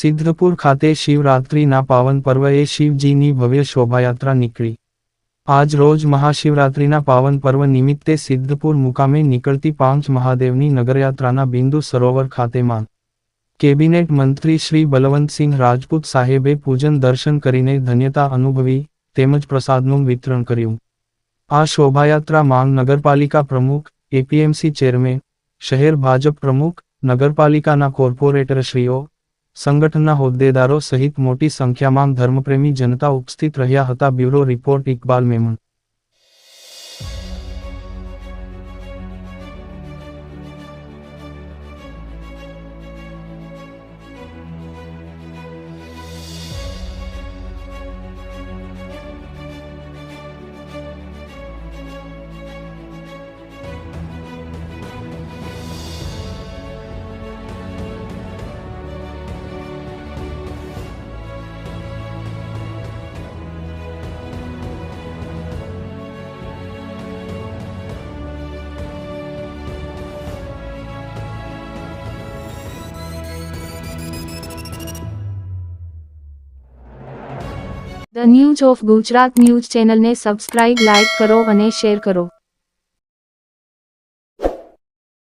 સિદ્ધપુર ખાતે શિવરાત્રિના પાવન પર્વએ શિવજીની ભવ્ય શોભાયાત્રા નીકળી। આજ રોજ મહાશિવરાત્રિના પાવન પર્વ નિમિત્તે સિદ્ધપુર મુકામે નીકળતી પાંચ મહાદેવની નગરયાત્રાના બિંદુ સરોવર ખાતે માંગ કેબિનેટ મંત્રી શ્રી બલવંતસિંહ રાજપૂત સાહેબે પૂજન દર્શન કરીને ધન્યતા અનુભવી તેમજ પ્રસાદનું વિતરણ કર્યું। આ શોભાયાત્રા માંગ નગરપાલિકા પ્રમુખ, એપીએમસી ચેરમેન, શહેર ભાજપ પ્રમુખ, નગરપાલિકાના કોર્પોરેટરશ્રીઓ, સંગઠનના હોદ્દેદારો સહિત મોટી સંખ્યામાં ધર્મપ્રેમી જનતા ઉપસ્થિત રહ્યા હતા। Bureau report Iqbal Memon. The news of Gujarat news ચેનલને સબસ્ક્રાઇબ, લાઇક કરો અને શેર કરો।